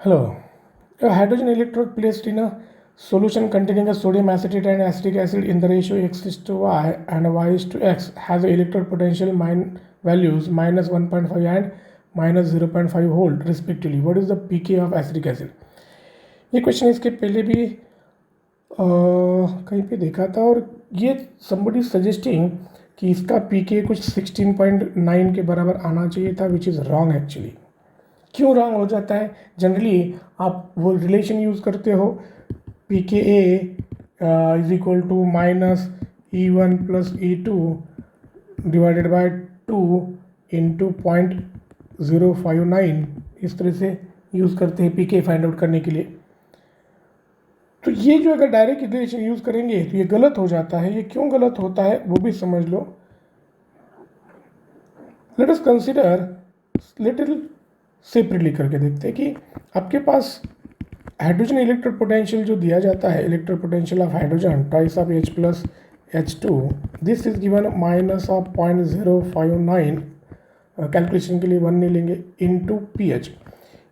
Hello. A hydrogen electrode placed in a solution containing a sodium acetate and acetic acid in the ratio x is to y and y is to x has a electrode potential values minus 1.5 and minus 0.5 volt respectively. What is the pK of acetic acid? ये question इसके पहले भी कहीं पे देखा था और ये somebody suggesting कि इसका pK कुछ 16.9 के बराबर आना चाहिए था, which is wrong actually. क्यों रॉन्ग हो जाता है? जनरली आप वो रिलेशन यूज़ करते हो p K a is equal to minus E one plus E two divided by 2 into 0.059, इस तरह से यूज़ करते हैं पी के फाइंड आउट करने के लिए. तो ये जो अगर डायरेक्ट रिलेशन यूज़ करेंगे तो ये गलत हो जाता है. ये क्यों गलत होता है वो भी समझ लो. Let us consider little separately करके देखते हैं कि आपके पास हाइड्रोजन इलेक्ट्रोड पोटेंशियल जो दिया जाता है, electrode potential of hydrogen twice of H plus H2, this is given minus of 0.059, calculation के लिए 1 नहीं लेंगे, इनटू pH.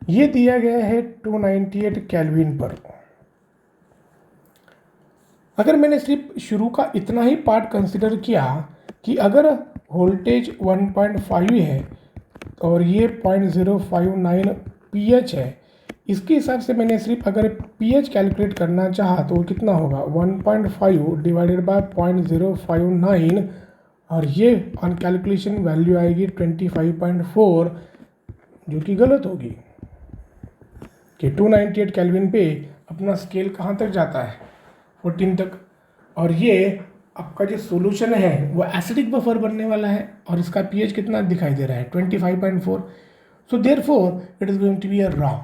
ये दिया गया है 298 केल्विन पर. अगर मैंने सिर्फ शुरू का इतना ही पार्ट कंसिडर किया कि अगर वोल्टेज 1.5 है और ये 0.059 pH है, इसके हिसाब से मैंने सिर्फ अगर pH कैलकुलेट करना चाहा तो वो कितना होगा 1.5 डिवाइडेड बाय 0.059 और ये ऑन कैलकुलेशन वैल्यू आएगी 25.4, जो कि गलत होगी कि 298 केल्विन पे अपना स्केल कहाँ तक जाता है 14 तक. और ये आपका जो सोल्यूशन है वो एसिडिक बफर बनने वाला है और इसका pH कितना दिखाई दे रहा है 25.4. So therefore it is going to be a wrong.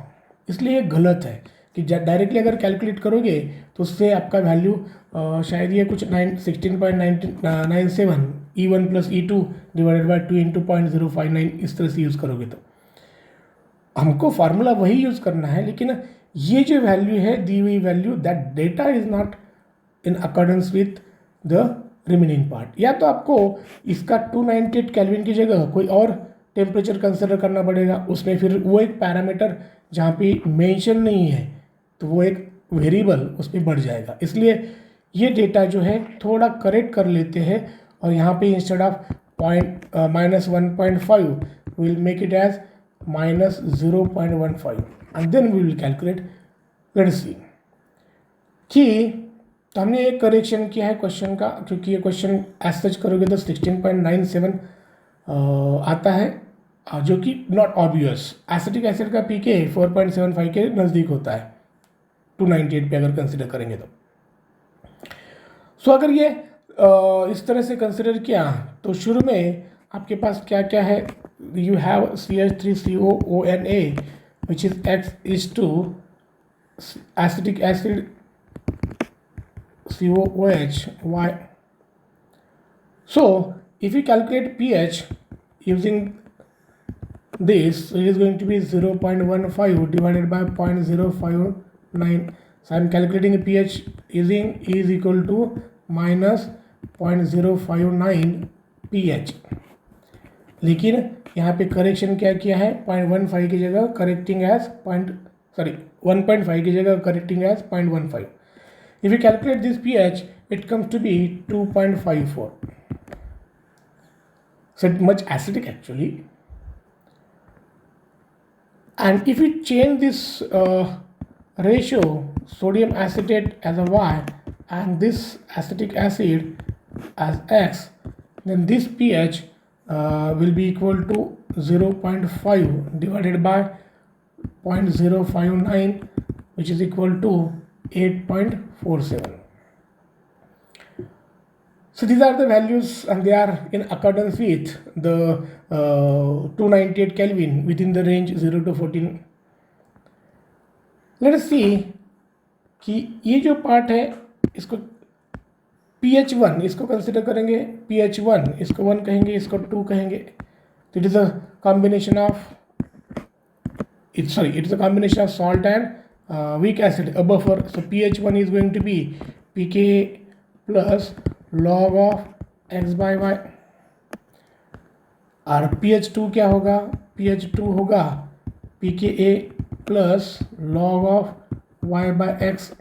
इसलिए ये गलत है कि डायरेक्टली अगर कैलकुलेट करोगे तो उससे आपका वैल्यू शायद ये कुछ 16.97 E1 plus E2 divided by 2 into 0.059 इस तरह से यूज़ करोगे. तो हमको फार्मूला वही यूज़ करना है, लेकिन ये जो वैल्यू है दी हुई value, that data is not in accordance with the remaining part. या तो आपको इसका 298 केल्विन की जगह कोई और टेम्परेचर कंसिडर करना पड़ेगा. उसमें फिर वो एक पैरामीटर जहाँ पे मेंशन नहीं है तो वो एक वेरिएबल उस पर बढ़ जाएगा. इसलिए ये डेटा जो है थोड़ा करेक्ट कर लेते हैं और यहाँ पे instead of minus 1.5 will make it as minus 0.15 and then we will calculate. Let's see कि तो हमने एक करेक्शन किया है क्वेश्चन का, क्योंकि ये क्वेश्चन एज सच करोगे तो 16.97 आता है, जो कि नॉट ऑब्वियस. एसिटिक एसिड का पीके 4.75 के नज़दीक होता है 298 पे अगर कंसिडर करेंगे तो. सो अगर ये इस तरह से कंसिडर किया तो शुरू में आपके पास क्या क्या है. You have CH3COONA which is X is to acetic acid COOH Y. So if you calculate pH using this, so it is going to be 0.15 divided by 0.059. So I am calculating a pH using E is equal to minus 0.059 pH. लेकिन यहाँ पे correction क्या किया है 0.15 की जगह correcting as 1.5 की जगह correcting as 0.15. If you calculate this pH, it comes to be 2.54. So it's much acidic actually. And if you change this ratio, sodium acetate as a Y and this acetic acid as X, then this pH will be equal to 0.5 divided by 0.059, which is equal to 8.47. So these are the values and they are in accordance with the 298 Kelvin within the range 0 to 14. Let us see कि ये जो part है इसको pH1 इसको consider करेंगे. pH1 इसको 1 कहेंगे, इसको 2 कहेंगे. तो it is a combination of it is a combination of salt and weak acid, a buffer. So pH1 is going to be pKa plus log of x by y. और pH2 क्या होगा? pH2 होगा pKa plus log of y by x.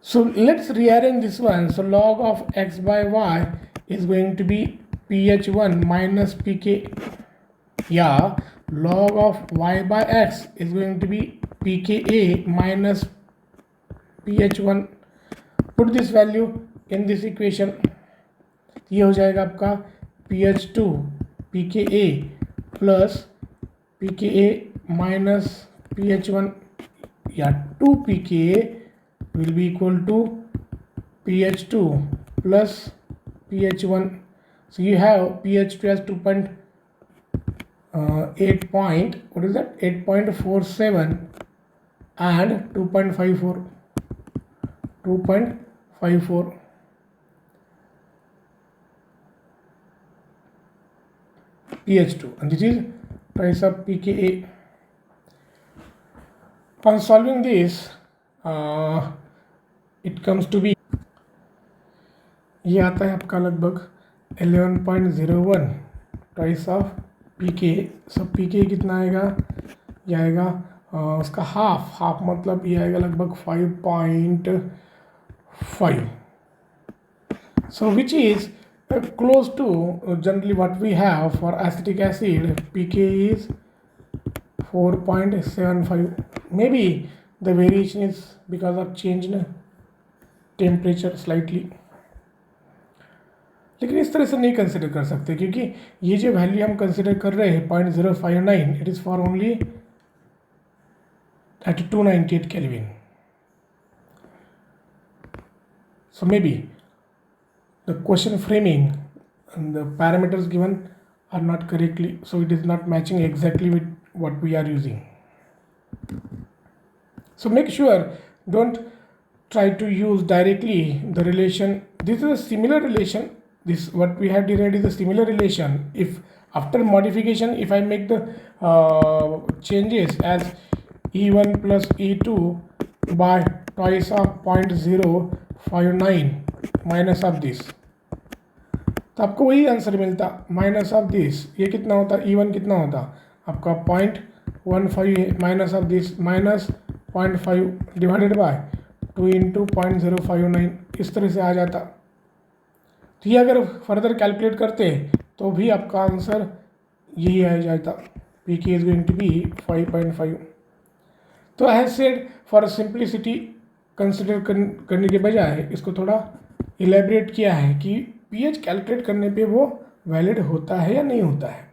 So let's rearrange this one. So log of x by y is going to be ph1 minus pk. Yeah, log of y by x is going to be pka minus ph1. Put this value in this equation. ये हो जाएगा आपका ph2 pka plus pka minus ph1, या 2 pka will be equal to ph2 plus ph1. So you have ph2 as 8.47 and 2.54 ph2, and this is price of pka. On solving this, it comes to be, ये आता है आपका लगभग 11.01 price of पीके. सब पीके कितना आएगा, ये आएगा उसका हाफ मतलब ये आएगा लगभग 5.5. So which is close to generally what we have for acetic acid. pK is 4.75. maybe the variation is because of change in temperature slightly. लेकिन इस तरह से नहीं कंसिडर कर सकते, क्योंकि ये जो वैल्यू हम कंसिडर कर रहे हैं 0.059, it is for only at 298 Kelvin. So maybe the question framing and the parameters given are not correctly, so it is not matching exactly with what we are using. So make sure don't try to use directly the relation. This is a similar relation. This what we have derived is a similar relation. If after modification, if I make the changes as E1 plus E2 by twice of 0.059 minus of this, तो आपको वही answer मिलता. Minus of this ये कितना होता, E1 कितना होता आपका 0.15 है, minus of this minus 0.5 divided by 2 into 0.059, इस तरह से आ जाता. तो ये अगर फर्दर कैलकुलेट करते तो भी आपका आंसर यही आ जाता. पी के इज गोइंग टू बी 5.5. तो as said for simplicity consider करने के बजाय इसको थोड़ा इलेबरेट किया है कि पीएच कैलकुलेट करने पे वो वैलिड होता है या नहीं होता है.